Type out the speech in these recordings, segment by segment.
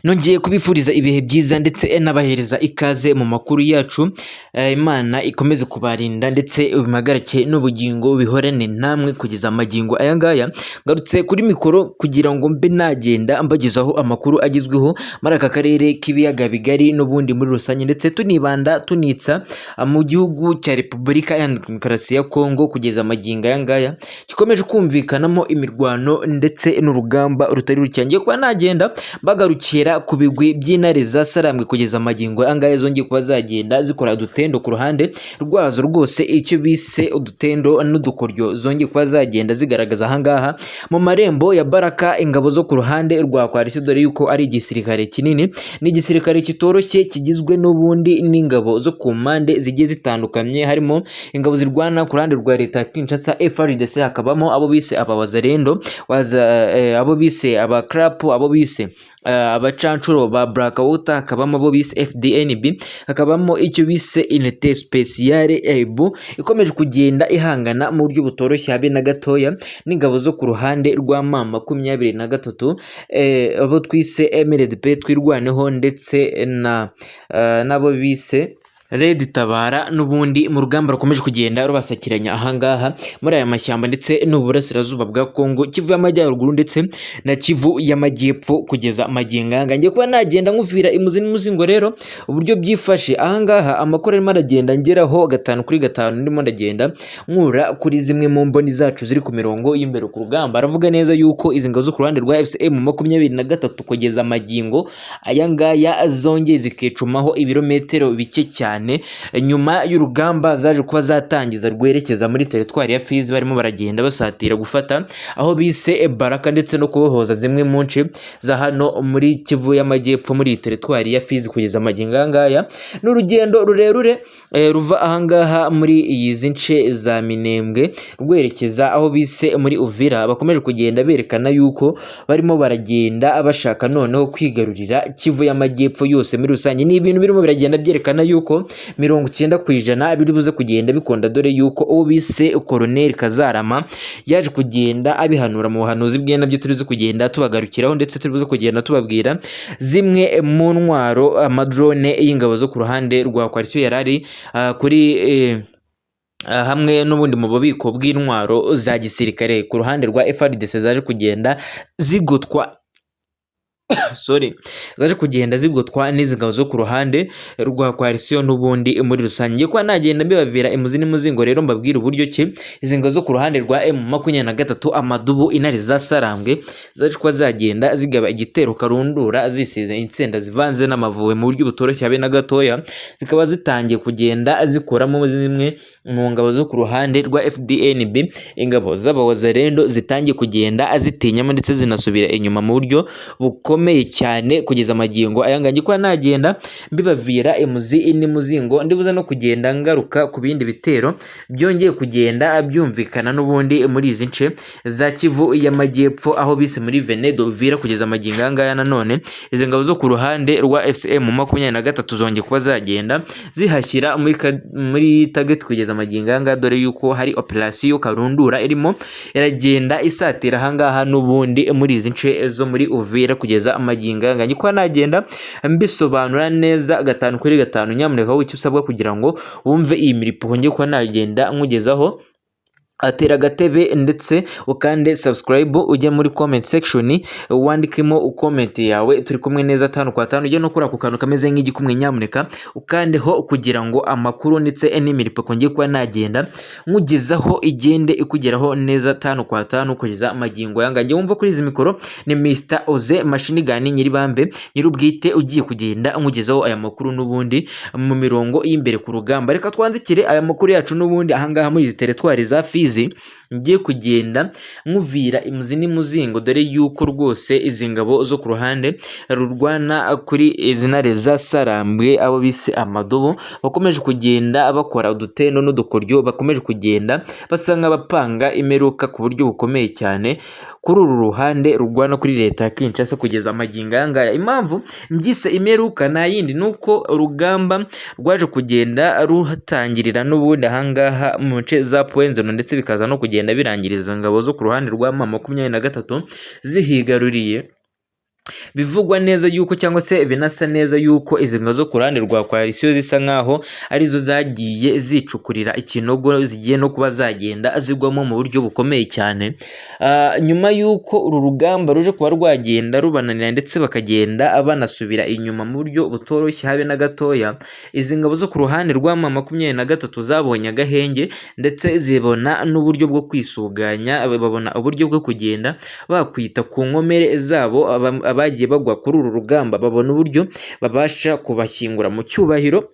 Nongeye kubifuriza ibihe byiza ndetse n'abahereza ikaze mu makuru yacu. Imana ikomeze kubarinda ndetse ibimpagarike n'ubugingo bihorane namwe kugeza amagingo aya ngaya. Ngarutse kuri mikoro kugira ngo mbe nagenda mbagezaho amakuru agezweho muri aka karere k'ibiyaga bigari n'ubundi muri rusange, ndetse tunibanda tunitsa mu gihugu cya Repubulika ya Demokarasi ya Kongo kugeza amagingo aya ngaya gikomeje kumvikanamo imirwano ndetse n'urugamba rutari ruke. Ngiye kuba nagenda bagarukira ku bigwi by'intare zasarambwe kugeza amagingo angahe zongeye kuba zagenda zikora udutendo ku ruhande rwazo, rwose icyo bise udutendo n'udukoryo zongeye kuba zagenda zigaragaza ahangaha mu marembo ya Baraka. Ingabo zo ku ruhande rwa Coalition, dore yuko ari igisirikare kinini, ni igisirikare kitoroshye kigizwe n'ubundi n'ingabo zo ku mpande zigiye zitandukanye, harimo ingabo zirwana ku ruhande rwa leta Kinshasa FARDC, hakabamo abo bise abawazarendo, abo bise abakrapu, abo bise abacancuro ba Black Water, hakabamo abo bise FDNB, hakabamo icyo bise Unité Spéciale EBU ikomeje kugenda ihangana mu buryo butoroshye habe na gatoya n'ingabo zo ku ruhande rwa M23, abo twise MLDP twirwaneho ndetse nabo bise Red Tabara n'ubundi mu rugamba rukomeje kugenda rubasakiranya ahangaha muri aya mashyamba ndetse n'uburasirazuba bwa Kongo, Kivu y'Amajyaruguru ndetse na Kivu y'Amajyepfo kugeza magingo anga. Ngiye kuba nagenda nkuvira imuzi n'umuzingo rero uburyo byifashe ahangaha. Amakuru arimo aragenda ngeraho gatanu kuri gatanu, ndimo ndagenda nkura kuri zimwe mu mboni zacu ziri ku mirongo y'imbere ku rugamba. Aravuga neza yuko izi ngabo zo ku ruhande rwa FCM23 kugeza magingo aya ngaya zongeye zikicumaho ibirometero bike cyane nyuma y'urugamba zaje kuba zatangiza rwerekeza muri teritwari ya Fizi, barimo baragenda basatira gufata aho bise Baraka ndetse no kubohoza zimwe mu nce za hano muri Kivu y'Amajyepfo muri teritwari ya Fizi kugeza amagingo angaya. N'urugendo rurerure ruva ahangaha muri izi nce za Minembwe rwerekeza aho bise muri Uvira, bakomeje kugenda berekana yuko barimo baragenda bashaka noneho kwigarurira Kivu y'Amajyepfo yose muri rusange. Ni ibintu birimo biragenda byerekana yuko 90% biri buze kugenda bikunda, dore yuko uwo bise Colonel Kazarama yaje kugenda abihanura mu buhanuzi bwe, nabyo turize kugenda tubagarukiraho ndetse turibuze kugenda tubabwira zimwe mu ntwaro amadrone y'ingabo zo ku ruhande rwa Coalition yarari kuri hamwe n'ubundi mu bubiko bw'intwaro za gisirikare ku ruhande rwa FARDC zaje kugenda zigotwa zaje kugenda zigotwa n'izi ngabo zo ku ruhande rwa Coalition n'ubundi muri rusange. Kwa nagenda mbibavira imuzi n'umuzingo rero mbabwira uburyo ki izi ngabo zo ku ruhande rwa M23 amadubu intare zasarambwe zaje kuba zagenda zigaba igitero karundura zisize insenda zivanze n'amavuwe mu buryo butoroshye habe na gatoya, zikaba zitangiye kugenda zikoramo zimwe mu ngabo zo ku ruhande rwa FDNB. Ingabo z'abawazarendo zitangiye kugenda azitinyamo ndetse zinasubira inyuma mu buryo bukomeye cyane kugeza amagingo ayanganye. Kwa nagenda mbibavira imuzi n'umuzingo ndibuza no kugenda ngaruka ku bindi bitero byongeye kugenda byumvikana n'ubundi muri izi nce za Kivu y'Amajyepfo aho bise muri Venedo Uvira kugeza amagingo angaya. Nanone izi ngabo zo ku ruhande rwa FCM23 zongeye kuba zagenda zihashyira muri target kugeza amagingo angaya, dore yuko hari operation karundura irimo iragenda isatira ahangaha n'ubundi muri izi nce zo muri Uvira kugeza amagingo anganye. Kwa nagenda mbisobanura neza gatanu kuri gatanu, nyamuneka wowe icyo usabwa kugira ngo wumve iyi miripo ngiye kuba nagenda nkugezaho, atera gatebe ndetse ukande subscribe, ujye muri comment section wandikemo comment yawe, turi kumwe neza 5 kwa 5, ujye no kuri ako kantu kameze nk'igikumwe, nyamuneka ukandeho kugira ngo amakuru ndetse n'imiripo ngiye kuba nagenda nkugezaho igende ikugeraho neza 5 kwa 5 kugeza amagingo yanganje. Wumva kuri izi mikoro ni Mr Oze Machine Gun nyiribambe nyirubwite ugiye kugenda nkugezaho aya makuru n'ubundi mu mirongo y'imbere ku rugamba. Reka twanzikire aya makuru yacu n'ubundi ahangaha muri izi teritwari za Fizi ngiye kugenda nkuvira imuzi n'umuzingo, dore yuko rwose izi ngabo zo ku ruhande rurwana kuri izi ntare zasarambwe abo bise amadobo bakomeje kugenda bakora udutendo n'udukoryo, bakomeje kugenda basa nk'abapanga imeruka ku buryo bukomeye cyane kuri uru ruhande rurwana kuri leta ya Kinshasa kugeza amagingo angaya. Impamvu ngise imeruka nta yindi nuko urugamba rwaje kugenda ruhatangirira n'ubundi ahangaha mu nce za Poenzano ndetse bikaza no kugenda birangiriza ngabo zo ku ruhande rwa M23 zihigaruriye bivugwa neza yuko cyangwa se binasa neza yuko izi ngabo zo ku ruhande rwa koalisiyo zisa nkaho arizo zagiye zicukurira ikinogo zigiye no kuba zagenda zigwamo mu buryo bukomeye cyane. Nyuma y'uko uru rugamba ruje kuba rwagenda rubananira ndetse bakagenda banasubira inyuma mu buryo butoroshye habe na gatoya, izi ngabo zo ku ruhande rwa M23 zabonye agahenge ndetse zibona n'uburyo bwo kwisuganya, babona uburyo bwo kugenda bakwita ku nkomere zabo abagiye bagwa kuri uru rugamba, babona uburyo babasha kubashyingura mu cyubahiro.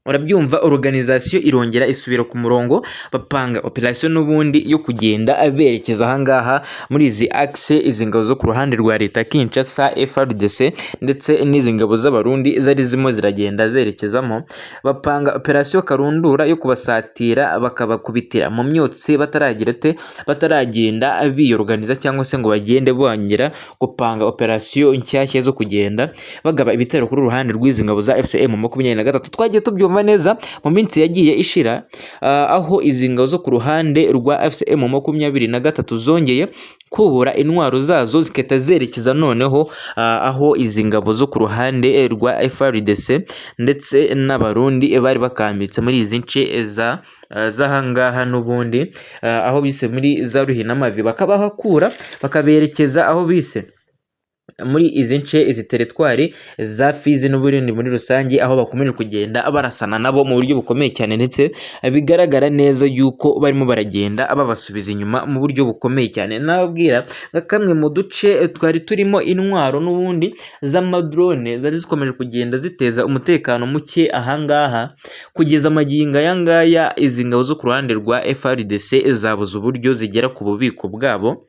Urabyumva, organization irongera isubira ku murongo, bapanga operation n'ubundi yo kugenda berekeza ahangaha muri izi axe, izi ngabo zo ku ruhande rwa leta Kinshasa FARDC ndetse n'izi ngabo z'abarundi zari zimo ziragenda zerekezamo, bapanga operation karundura yo kubasatira bakabakubitira mu myotsi bataragenda biyorganiza cyangwa se ngo bagende bongera gupanga operation nshyashya zo kugenda bagaba ibitero kuri ruhande rw'izi ngabo za FCM 23. Twagiye tubyumva neza mu minsi yagiye ishira, aho izi ngabo zo ku ruhande rwa FCM 23 zongeye kubura intwaro zazo ziketa zerekeza noneho aho izi ngabo zo ku ruhande rwa FARDC ndetse n'abarundi bari bakambitse muri izi nce z'ahangaha n'ubundi, aho bise muri za Ruhinamavi, bakabahakura bakaberekeza aho bise muri izi nce, izi teritwari za Fizi n'Uburundi muri rusange, aho bakomeje kugenda barasana nabo mu buryo bukomeye cyane ndetse bigaragara neza yuko barimo baragenda babasubiza inyuma mu buryo bukomeye cyane. Nababwira nka kamwe mu duce twari turimo intwaro n'ubundi z'amadrone zari zikomeje kugenda ziteza umutekano muke ahangaha, kugeza amagingo aya ngaya izi ngabo zo ku ruhande rwa FARDC zabuze uburyo zigera ku bubiko bwabo,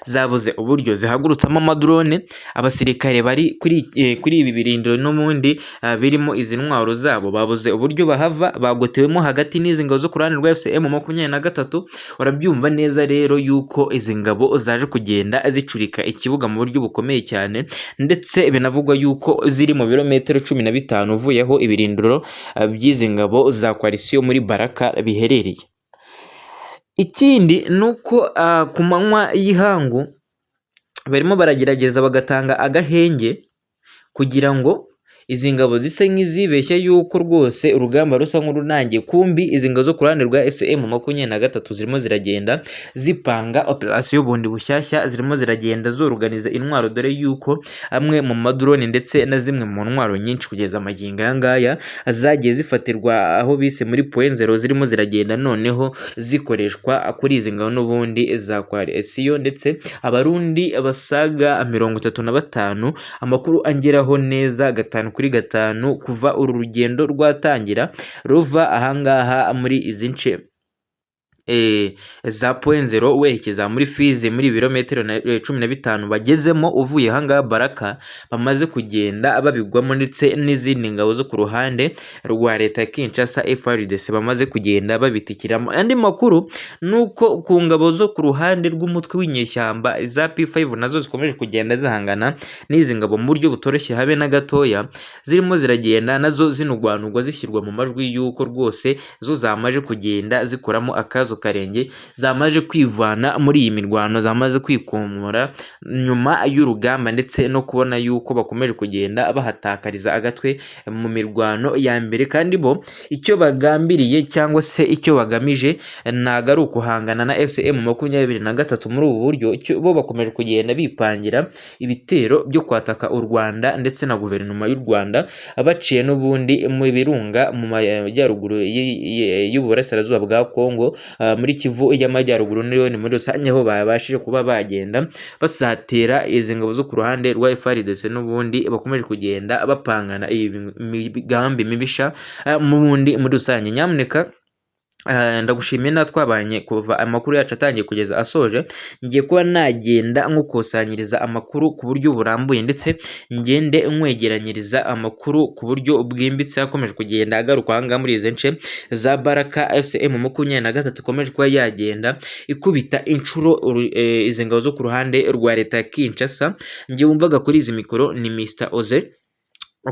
zabuze uburyo zihagurutsamo amadrone. Abasirikare bari kuri ibi birindiro n'ubundi birimo izi ntwaro zabo babuze uburyo bahava, bagotewemo hagati n'izi ngabo zo ku ruhande rwa FCM 23. Urabyumva neza rero yuko izi ngabo zaje kugenda zicurika ikibuga mu buryo bukomeye cyane, ndetse binavugwa yuko ziri mu birometero 15 uvuyeho ibirindiro by'izi ngabo za koalisiyo muri Baraka biherereye. Ikindi nuko ku manywa y'ihangu barimo baragerageza bagatanga agahenge kugira ngo izi ngabo zise nk'izibeshya yuko rwose urugamba rusa nk'urunangiye, kumbi izi ngabo zo ku ruhande rwa FCM 23 zirimo ziragenda zipanga operation bundi bushyashya, zirimo ziragenda zorganiza intwaro, dore yuko amwe mu madrone ndetse na zimwe mu ntwaro nyinshi kugeza amagingo aya ngaya zagiye zifatirwa aho bise muri point zero, zirimo ziragenda noneho zikoreshwa kuri izi ngabo n'ubundi za koalisiyo, ndetse abarundi basaga 35 amakuru angeraho neza 5/5 kuva uru rugendo rwatangira ruva ahangaha muri izi nce za point zero werekeza muri Fizi muri birometero 15 bagezemo uvuye ahangaha Baraka, bamaze kugenda babigwamo, ndetse n'izindi ngabo zo ku ruhande rwa leta Kinshasa FARDC bamaze kugenda babitikiramo. Andi makuru nuko ku ngabo zo ku ruhande rw'umutwe w'inyeshyamba za P5 nazo zikomeje kugenda zihangana n'izi ngabo mu buryo butoroshye habe na gatoya, zirimo ziragenda nazo zinugwanugwa zishyirwa mu majwi yuko rwose zo zamaje kugenda zikoramo akazo karenge, zamaje kwivana muri iyi mirwano, zamaze kwikomora nyuma y'urugamba, ndetse no kubona yuko bakomeje kugenda bahatakariza agatwe mu mirwano ya mbere. Kandi bo icyo bagambiriye cyangwa se icyo bagamije ntago ari ukuhangana na FCM 23 muri ubu buryo, bo bakomeje kugenda bipangira ibitero byo kwataka u Rwanda ndetse na guverinoma y'u Rwanda, baciye n'ubundi mu birunga mu majyaruguru y'uburasirazuba bwa Kongo, muri Kivu y'amajyaruguru niyo ni muri rusange aho babashije kuba bagenda basatira izi ngabo zo ku ruhande rwa FARDC n'ubundi bakomeje kugenda bapangana imigambi mibisha mu bundi muri rusange. Nyamuneka ndagushimiye na twabanye kuva amakuru yacu atangiye kugeza asoje, ngiye kuba nagenda nkukusanyiriza amakuru ku buryo burambuye, ndetse ngende nkwegeranyiriza amakuru ku buryo bwimbitse akomeje kugenda agaruka ahangaha muri izi nce za Baraka. FCM 23 ikomeje kuba yagenda ikubita inshuro izi ngabo zo ku ruhande rwa leta ya Kinshasa. Ngiye wumvaga kuri izi mikoro ni Mr Oze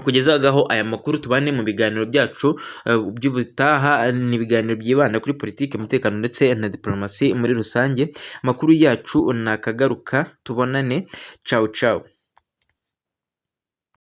kugezagaho aya makuru, tubane mu biganiro byacu by'ubutaha. Ni ibiganiro byibanda kuri politiki, umutekano ndetse na diplomasi muri rusange. Amakuru yacu nakagaruka, tubonane, ciao ciao.